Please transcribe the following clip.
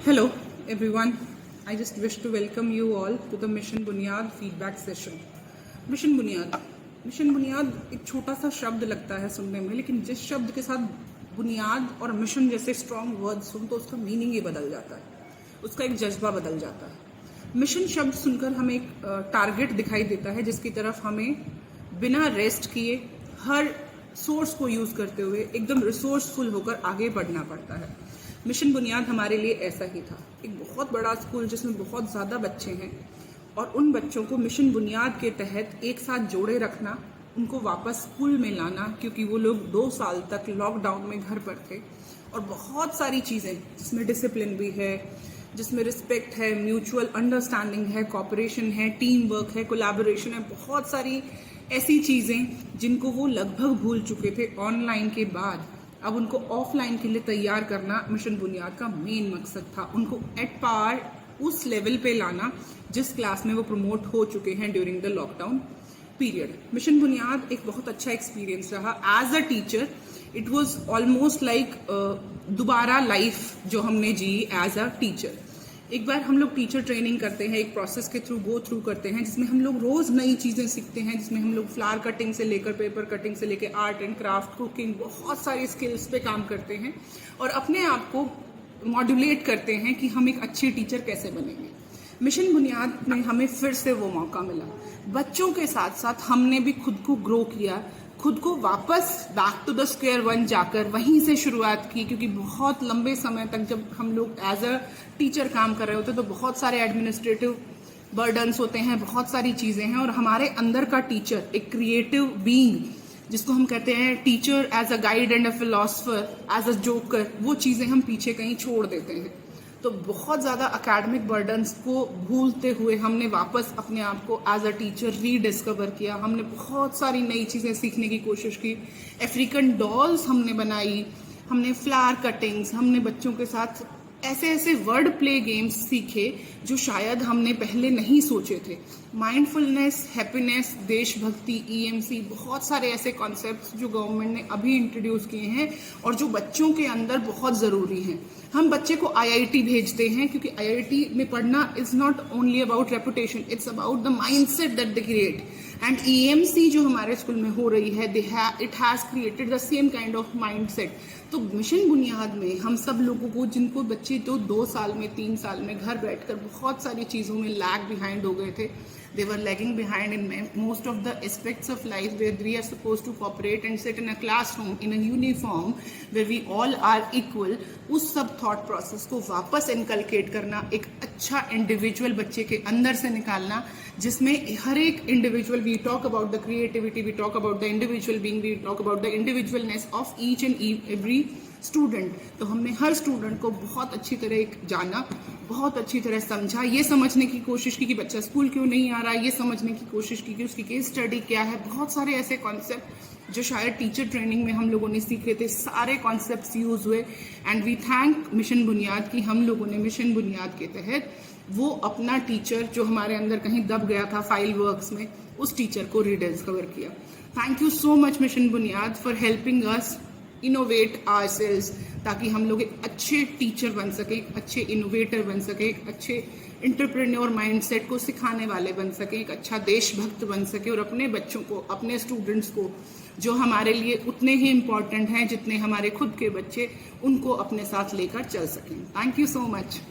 Hello everyone, I just wish to welcome you all to the Mission Bunyad feedback session. Mission Bunyad एक छोटा सा शब्द लगता है सुनने में, लेकिन जिस शब्द के साथ बुनियाद और मिशन जैसे स्ट्रॉन्ग वर्ड सुन तो उसका मीनिंग ही बदल जाता है, उसका एक जज्बा बदल जाता है। मिशन शब्द सुनकर हमें एक टारगेट दिखाई देता है जिसकी तरफ हमें बिना रेस्ट किए हर सोर्स को यूज करते हुए एकदम रिसोर्सफुल होकर आगे बढ़ना पड़ता है। मिशन बुनियाद हमारे लिए ऐसा ही था, एक बहुत बड़ा स्कूल जिसमें बहुत ज़्यादा बच्चे हैं और उन बच्चों को मिशन बुनियाद के तहत एक साथ जोड़े रखना, उनको वापस स्कूल में लाना, क्योंकि वो लोग 2 साल तक लॉकडाउन में घर पर थे और बहुत सारी चीज़ें जिसमें डिसिप्लिन भी है, जिसमें रिस्पेक्ट है, म्यूचुअल अंडरस्टैंडिंग है, कॉपरेशन है, टीम वर्क है, कोलैबोरेशन है, बहुत सारी ऐसी चीज़ें जिनको वो लगभग भूल चुके थे ऑनलाइन के बाद। अब उनको ऑफलाइन के लिए तैयार करना मिशन बुनियाद का मेन मकसद था, उनको एट पार उस लेवल पे लाना जिस क्लास में वो प्रमोट हो चुके हैं during the lockdown period. Mission Buniyaad एक बहुत अच्छा एक्सपीरियंस रहा as a teacher. It was almost like दोबारा लाइफ जो हमने जी एज अ टीचर। एक बार हम लोग टीचर ट्रेनिंग करते हैं, एक प्रोसेस के थ्रू गो थ्रू करते हैं जिसमें हम लोग रोज नई चीज़ें सीखते हैं, जिसमें हम लोग फ्लावर कटिंग से लेकर पेपर कटिंग से लेकर आर्ट एंड क्राफ्ट, कुकिंग, बहुत सारी स्किल्स पे काम करते हैं और अपने आप को मॉड्यूलेट करते हैं कि हम एक अच्छे टीचर कैसे बनेंगे। मिशन बुनियाद में हमें फिर से वो मौका मिला, बच्चों के साथ साथ हमने भी खुद को ग्रो किया, खुद को वापस back to the square one जाकर वहीं से शुरुआत की, क्योंकि बहुत लंबे समय तक जब हम लोग एज अ टीचर काम कर रहे होते तो बहुत सारे एडमिनिस्ट्रेटिव बर्डन्स होते हैं, बहुत सारी चीज़ें हैं और हमारे अंदर का टीचर एक क्रिएटिव बीइंग जिसको हम कहते हैं teacher as a guide and a philosopher, as a joker, वो चीज़ें हम पीछे कहीं छोड़ देते हैं। तो बहुत ज़्यादा अकेडमिक बर्डन्स को भूलते हुए हमने वापस अपने आप को एज अ टीचर रीडिस्कवर किया। हमने बहुत सारी नई चीज़ें सीखने की कोशिश की, अफ्रीकन डॉल्स हमने बनाई, हमने फ्लावर कटिंग्स, हमने बच्चों के साथ ऐसे ऐसे वर्ड प्ले गेम्स सीखे जो शायद हमने पहले नहीं सोचे थे। माइंडफुलनेस, हैप्पीनेस, देशभक्ति, ईएमसी, बहुत सारे ऐसे कॉन्सेप्ट्स जो गवर्नमेंट ने अभी इंट्रोड्यूस किए हैं और जो बच्चों के अंदर बहुत ज़रूरी हैं। हम बच्चे को आईआईटी भेजते हैं क्योंकि आईआईटी में पढ़ना is not only about reputation, it's about the mindset that they create. And EMC जो हमारे स्कूल में हो रही है, it has created the same kind of mindset. तो मिशन बुनियाद में हम सब लोगों को, जिनको बच्चे तो 2 साल में 3 साल में घर बैठकर बहुत सारी चीज़ों में लैग बिहाइंड हो गए थे, they were lagging behind in most of the aspects of life where we are supposed to cooperate and sit in a classroom in a uniform where we all are equal, उस सब thought process को वापस inculcate करना, एक अच्छा individual बच्चे के अंदर से निकालना जिसमें हर एक individual, we talk about the creativity, we talk about the individual being, we talk about the individualness of each and every student. तो हमने हर स्टूडेंट को बहुत अच्छी तरह जाना, बहुत अच्छी तरह समझा, ये समझने की कोशिश की कि बच्चा स्कूल क्यों नहीं आ रहा है, ये समझने की कोशिश की कि उसकी केस स्टडी क्या है। बहुत सारे ऐसे कॉन्सेप्ट जो शायद टीचर ट्रेनिंग में हम लोगों ने सीखे थे, सारे कॉन्सेप्ट्स यूज हुए। एंड वी थैंक मिशन बुनियाद की हम लोगों ने मिशन बुनियाद के तहत वो अपना टीचर जो हमारे अंदर कहीं दब गया था फाइल वर्क्स में, उस टीचर को रीडिस्कवर किया। Thank you so much mission Buniyaad for helping us innovate ourselves, ताकि हम लोग एक अच्छे टीचर बन सके, एक अच्छे इनोवेटर बन सके, एक अच्छे एंटरप्रेन्योर माइंडसेट को सिखाने वाले बन सके, एक अच्छा देशभक्त बन सके और अपने बच्चों को, अपने स्टूडेंट्स को जो हमारे लिए उतने ही इम्पोर्टेंट हैं जितने हमारे खुद के बच्चे, उनको अपने साथ लेकर चल सकें। Thank you so much.